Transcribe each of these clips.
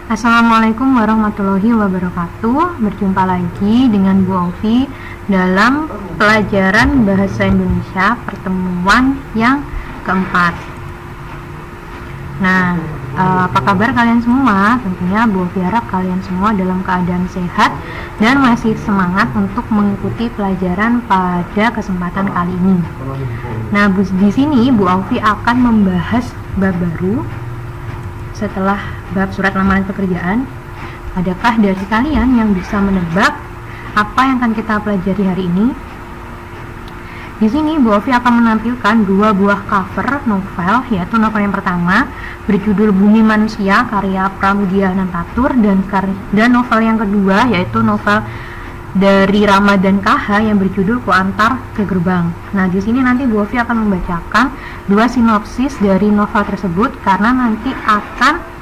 Assalamualaikum warahmatullahi wabarakatuh. Berjumpa lagi dengan Bu Ovi dalam pelajaran Bahasa Indonesia pertemuan yang keempat. Nah, apa kabar kalian semua? Tentunya Bu Ovi harap kalian semua dalam keadaan sehat dan masih semangat untuk mengikuti pelajaran pada kesempatan kali ini. Nah, di sini Bu Ovi akan membahas bab baru setelah bab surat lamaran pekerjaan. Adakah dari kalian yang bisa menebak apa yang akan kita pelajari hari ini? Di sini Bu Ovi akan menampilkan dua buah cover novel, yaitu novel yang pertama berjudul Bumi Manusia karya Pramudia Anantatur dan novel yang kedua yaitu novel dari Rama dan KH yang berjudul Ku Antar ke Gerbang. Nah, di sini nanti Bu Ovi akan membacakan dua sinopsis dari novel tersebut karena nanti akan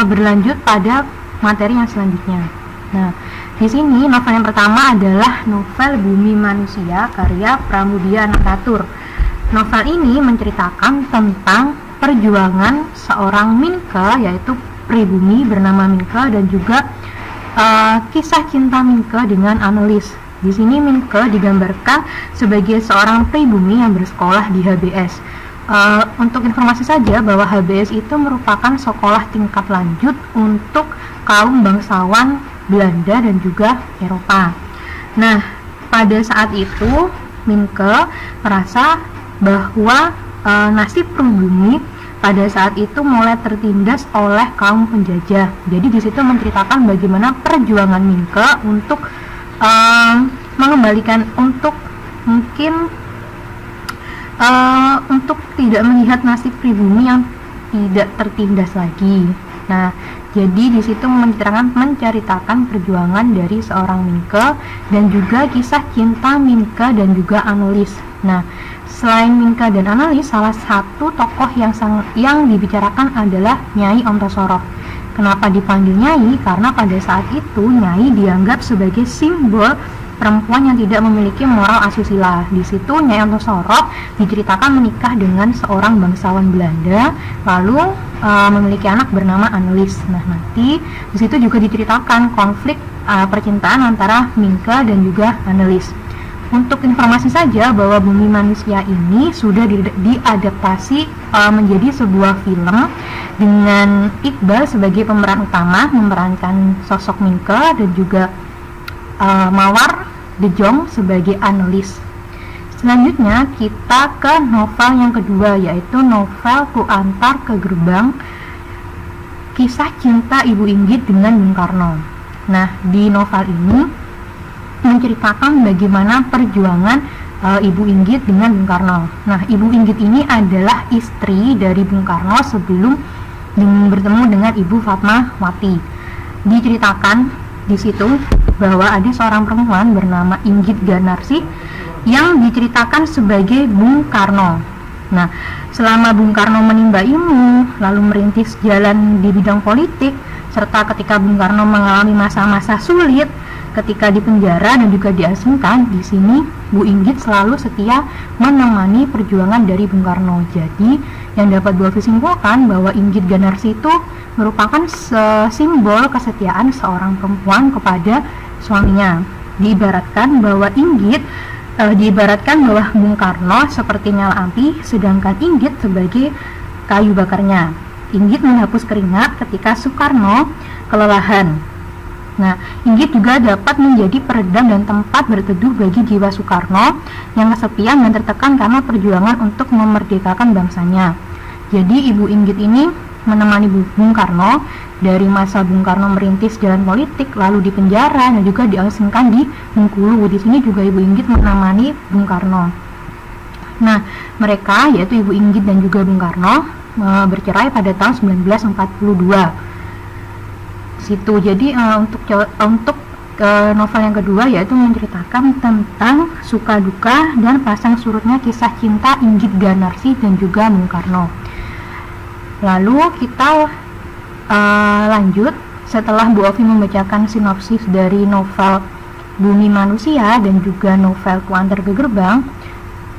berlanjut pada materi yang selanjutnya. Nah, di sini novel yang pertama adalah novel Bumi Manusia karya Pramudia Anantatur. Novel ini menceritakan tentang perjuangan seorang Minke, yaitu pribumi bernama Minke, dan juga kisah cinta Minke dengan Annelies. Di sini Minke digambarkan sebagai seorang pribumi yang bersekolah di HBS. Untuk informasi saja bahwa HBS itu merupakan sekolah tingkat lanjut untuk kaum bangsawan Belanda dan juga Eropa. Nah, pada saat itu Minke merasa bahwa nasib pribumi pada saat itu mulai tertindas oleh kaum penjajah. Jadi di situ menceritakan bagaimana perjuangan Minke untuk mengembalikan, untuk mungkin untuk tidak melihat nasib pribumi yang tidak tertindas lagi. Nah, jadi di situ menceritakan perjuangan dari seorang Minke dan juga kisah cinta Minke dan juga Annelies. Nah, selain Minke dan Annelies, salah satu tokoh yang dibicarakan adalah Nyai Ontosoroh. Kenapa dipanggil Nyai? Karena pada saat itu Nyai dianggap sebagai simbol perempuan yang tidak memiliki moral asusila. Di situ Nyai Ontosoroh diceritakan menikah dengan seorang bangsawan Belanda, lalu memiliki anak bernama Annelies. Nah, nanti di situ juga diceritakan konflik percintaan antara Minke dan juga Annelies. Untuk informasi saja bahwa Bumi Manusia ini sudah diadaptasi menjadi sebuah film dengan Iqbal sebagai pemeran utama memerankan sosok Minke dan juga Mawar De Jong sebagai Annelies. Selanjutnya kita ke novel yang kedua, yaitu novel Ku Antar ke Gerbang, kisah cinta Ibu Inggit dengan Bung Karno. Nah, di novel ini menceritakan bagaimana perjuangan Ibu Inggit dengan Bung Karno. Nah, Ibu Inggit ini adalah istri dari Bung Karno sebelum bertemu dengan Ibu Fatmawati. Diceritakan di situ bahwa ada seorang perempuan bernama Inggit Ganarsi yang diceritakan sebagai Bung Karno. Nah, selama Bung Karno menimba ilmu, lalu merintis jalan di bidang politik, serta ketika Bung Karno mengalami masa-masa sulit ketika dipenjara dan juga diasingkan, di sini Bu Inggit selalu setia menemani perjuangan dari Bung Karno. Jadi, yang dapat Bu Ovi simpulkan bahwa Inggit Ganarsi itu merupakan simbol kesetiaan seorang perempuan kepada suaminya. Diibaratkan bahwa Bung Karno seperti nyala api, sedangkan Inggit sebagai kayu bakarnya. Inggit menghapus keringat ketika Soekarno kelelahan. Nah, Inggit juga dapat menjadi peredam dan tempat berteduh bagi jiwa Soekarno yang kesepian dan tertekan karena perjuangan untuk memerdekakan bangsanya. Jadi Ibu Inggit ini menemani Bung Karno dari masa Bung Karno merintis jalan politik, lalu dipenjara dan juga diasingkan di Bengkulu. Di sini juga Ibu Inggit menemani Bung Karno. Nah, mereka yaitu Ibu Inggit dan juga Bung Karno bercerai pada tahun 1942. Situ. Jadi untuk novel yang kedua yaitu menceritakan tentang suka duka dan pasang surutnya kisah cinta Inggit Ganarsi dan juga Bung Karno. Lalu kita lanjut setelah Bu Ovi membacakan sinopsis dari novel Bumi Manusia dan juga novel Ku Antar ke Gerbang.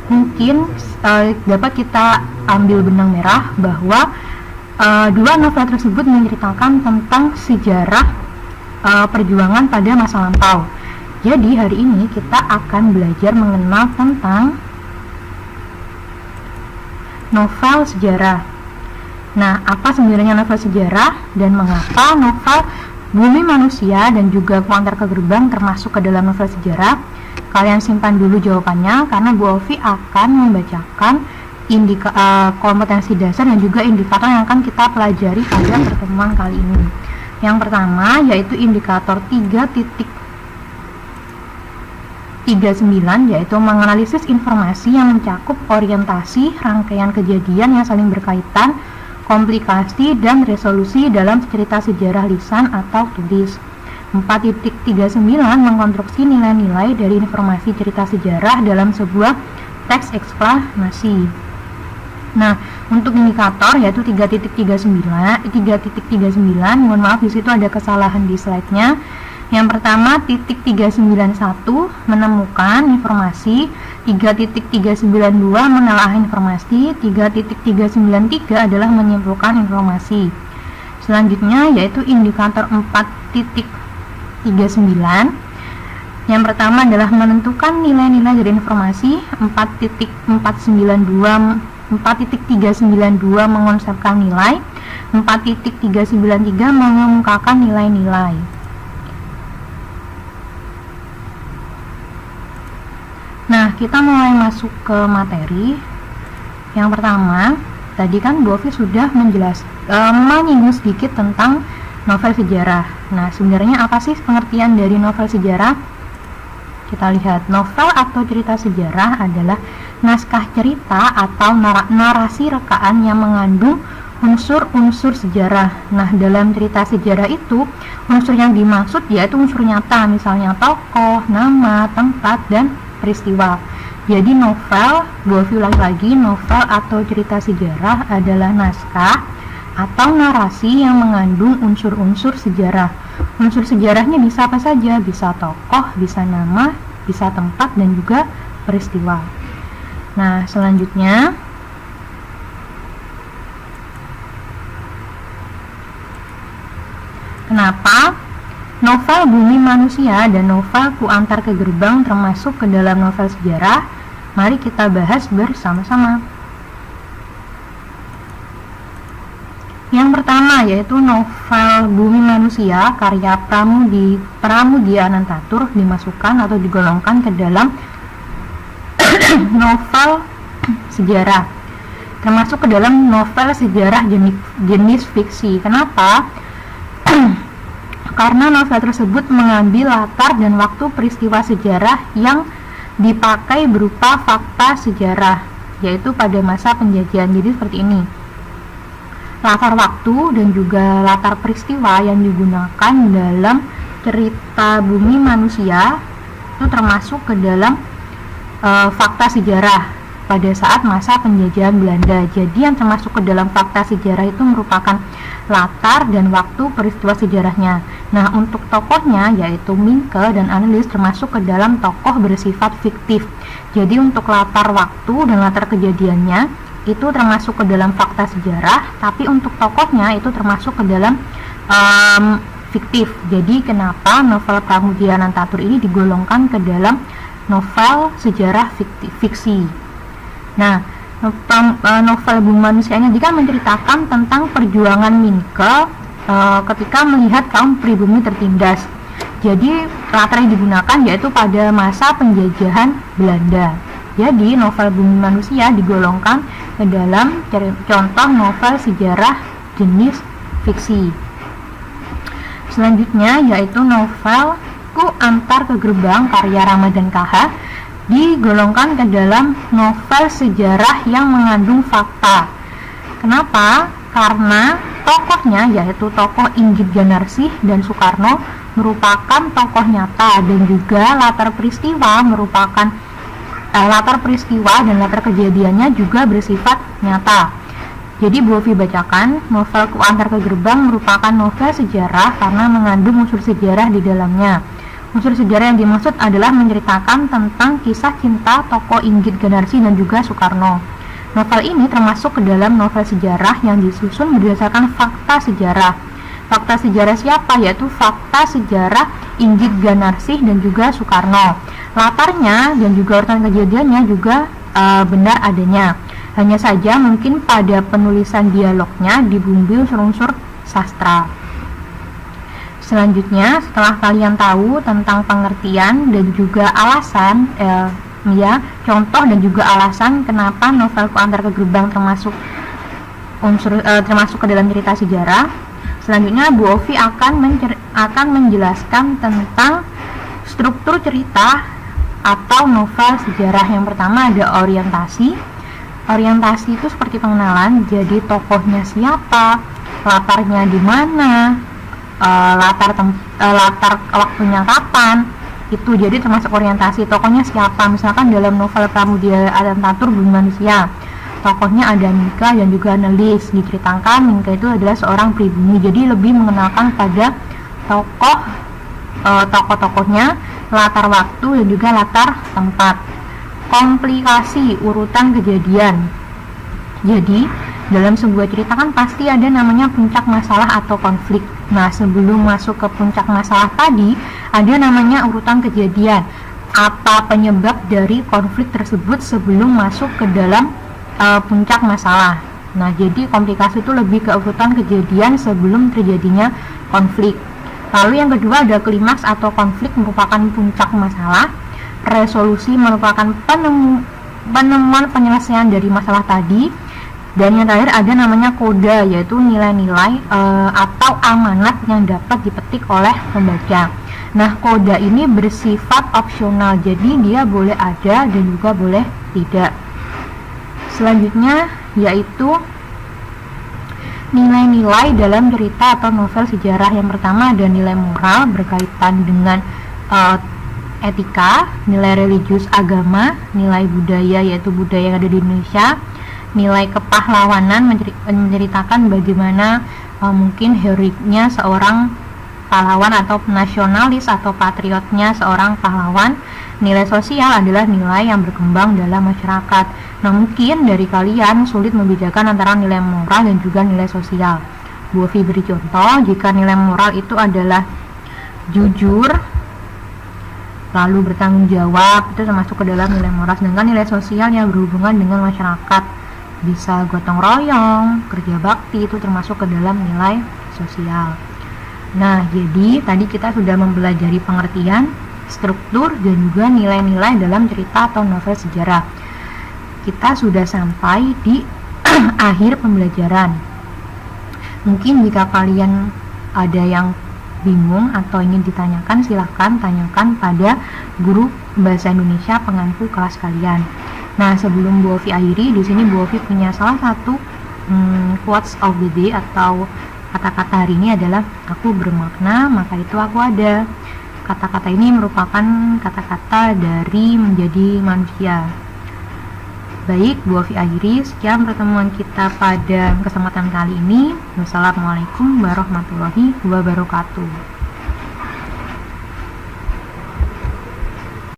Mungkin dapat kita ambil benang merah bahwa Dua novel tersebut menceritakan tentang sejarah perjuangan pada masa lampau. Jadi hari ini kita akan belajar mengenal tentang novel sejarah. Nah, apa sebenarnya novel sejarah dan mengapa novel Bumi Manusia dan juga Ku Antar ke Gerbang termasuk ke dalam novel sejarah? Kalian simpan dulu jawabannya karena Bu Ovi akan membacakan kompetensi dasar dan juga indikator yang akan kita pelajari pada pertemuan kali ini. Yang pertama yaitu indikator 3.39, yaitu menganalisis informasi yang mencakup orientasi rangkaian kejadian yang saling berkaitan, komplikasi dan resolusi dalam cerita sejarah lisan atau tulis. 4.39 mengkonstruksi nilai-nilai dari informasi cerita sejarah dalam sebuah teks eksplanasi. Nah, untuk indikator yaitu 3.39, mohon maaf di situ ada kesalahan di slide-nya. Yang pertama, titik 391 menemukan informasi, 3.392 menelaah informasi, 3.393 adalah menyimpulkan informasi. Selanjutnya yaitu indikator 4.39. Yang pertama adalah menentukan nilai-nilai dari informasi, 4.392 mengonsepkan nilai, 4.393 mengemukakan nilai-nilai. Nah, kita mulai masuk ke materi. Yang pertama, tadi kan Bu Ovi sudah menyinggung sedikit tentang novel sejarah. Nah, sebenarnya apa sih pengertian dari novel sejarah? Kita lihat, novel atau cerita sejarah adalah naskah cerita atau narasi rekaan yang mengandung unsur-unsur sejarah. Nah, dalam cerita sejarah itu, unsur yang dimaksud yaitu unsur nyata, misalnya tokoh, nama, tempat, dan peristiwa. Jadi novel, Bu Ovi ulangi lagi, novel atau cerita sejarah adalah naskah atau narasi yang mengandung unsur-unsur sejarah. Unsur sejarahnya bisa apa saja, bisa tokoh, bisa nama, bisa tempat, dan juga peristiwa. Nah, selanjutnya kenapa novel Bumi Manusia dan novel Ku Antar ke Gerbang termasuk ke dalam novel sejarah? Mari kita bahas bersama-sama. Yang pertama yaitu novel Bumi Manusia karya Pramudia Anantatur dimasukkan atau digolongkan ke dalam novel sejarah, termasuk ke dalam novel sejarah jenis fiksi. Kenapa? Karena novel tersebut mengambil latar dan waktu peristiwa sejarah yang dipakai berupa fakta sejarah, yaitu pada masa penjajahan. Jadi seperti ini, latar waktu dan juga latar peristiwa yang digunakan dalam cerita Bumi Manusia itu termasuk ke dalam fakta sejarah pada saat masa penjajahan Belanda. Jadi yang termasuk ke dalam fakta sejarah itu merupakan latar dan waktu peristiwa sejarahnya. Nah, untuk tokohnya yaitu Minke dan Annelies termasuk ke dalam tokoh bersifat fiktif. Jadi untuk latar waktu dan latar kejadiannya itu termasuk ke dalam fakta sejarah, tapi untuk tokohnya itu termasuk ke dalam fiktif. Jadi kenapa novel Pramudia Anantatur ini digolongkan ke dalam novel sejarah fiksi. Nah, novel Bumi Manusia ini kan menceritakan tentang perjuangan Minke ketika melihat kaum pribumi tertindas. Jadi latar yang digunakan yaitu pada masa penjajahan Belanda. Jadi novel Bumi Manusia digolongkan ke dalam contoh novel sejarah jenis fiksi. Selanjutnya yaitu novel Ku Antar ke Gerbang karya Ramadhan KH digolongkan ke dalam novel sejarah yang mengandung fakta. Kenapa? Karena tokohnya yaitu tokoh Inggit Ganarsi dan Soekarno merupakan tokoh nyata, dan juga latar peristiwa dan latar kejadiannya juga bersifat nyata. Jadi Bu Ovi bacakan, novel Ku Antar ke Gerbang merupakan novel sejarah karena mengandung unsur sejarah di dalamnya. Unsur sejarah yang dimaksud adalah menceritakan tentang kisah cinta tokoh Inggit Ganarsi dan juga Soekarno. Novel ini termasuk ke dalam novel sejarah yang disusun berdasarkan fakta sejarah. Fakta sejarah siapa? Yaitu fakta sejarah Inggit Ganarsih dan juga Soekarno. Latarnya dan juga urutan kejadiannya juga benar adanya. Hanya saja mungkin pada penulisan dialognya dibumbui unsur-unsur sastra. Selanjutnya, setelah kalian tahu tentang pengertian dan juga alasan, contoh dan juga alasan kenapa novelku Antar ke Gerbang termasuk ke dalam cerita sejarah. Selanjutnya, Bu Ovi akan menjelaskan tentang struktur cerita atau novel sejarah. Yang pertama ada orientasi. Orientasi itu seperti pengenalan, jadi tokohnya siapa, latarnya di mana, latar waktunya kapan, itu jadi termasuk orientasi. Tokohnya siapa, misalkan dalam novel Pramudia Anantatur Bumi Manusia, tokohnya ada Mika dan juga Nelis. Diceritakan Mika itu adalah seorang pribumi, jadi lebih mengenalkan pada tokoh-tokohnya, latar waktu dan juga latar tempat. Komplikasi urutan kejadian. Jadi dalam sebuah cerita kan pasti ada namanya puncak masalah atau konflik. Nah, sebelum masuk ke puncak masalah tadi, ada namanya urutan kejadian. Apa penyebab dari konflik tersebut sebelum masuk ke dalam puncak masalah. Nah, jadi komplikasi itu lebih ke urutan kejadian sebelum terjadinya konflik. Lalu yang kedua ada klimaks atau konflik merupakan puncak masalah. Resolusi merupakan penemuan penyelesaian dari masalah tadi. Dan yang terakhir ada namanya koda, yaitu nilai-nilai atau amanat yang dapat dipetik oleh pembaca. Nah, koda ini bersifat opsional, jadi dia boleh ada dan juga boleh tidak. Selanjutnya yaitu nilai-nilai dalam cerita atau novel sejarah. Yang pertama ada nilai moral berkaitan dengan etika, nilai religius agama, nilai budaya yaitu budaya yang ada di Indonesia, nilai kepahlawanan menceritakan bagaimana mungkin heroiknya seorang pahlawan atau nasionalis atau patriotnya seorang pahlawan. Nilai sosial adalah nilai yang berkembang dalam masyarakat. Nah, mungkin dari kalian sulit membedakan antara nilai moral dan juga nilai sosial. Bu Ovi beri contoh, jika nilai moral itu adalah jujur, lalu bertanggung jawab, itu termasuk ke dalam nilai moral. Sedangkan nilai sosial yang berhubungan dengan masyarakat, bisa gotong royong, kerja bakti, itu termasuk ke dalam nilai sosial. Nah, jadi tadi kita sudah mempelajari pengertian, struktur, dan juga nilai-nilai dalam cerita atau novel sejarah. Kita sudah sampai di akhir pembelajaran. Mungkin jika kalian ada yang bingung atau ingin ditanyakan, silahkan tanyakan pada guru bahasa Indonesia pengampu kelas kalian. Nah, sebelum Bu Ovi akhiri, di sini Bu Ovi punya salah satu quotes of the day atau kata-kata hari ini adalah aku bermakna, maka itu aku ada. Kata-kata ini merupakan kata-kata dari menjadi manusia. Baik, Bu Ovi akhiri. Sekian pertemuan kita pada kesempatan kali ini. Wassalamualaikum warahmatullahi wabarakatuh.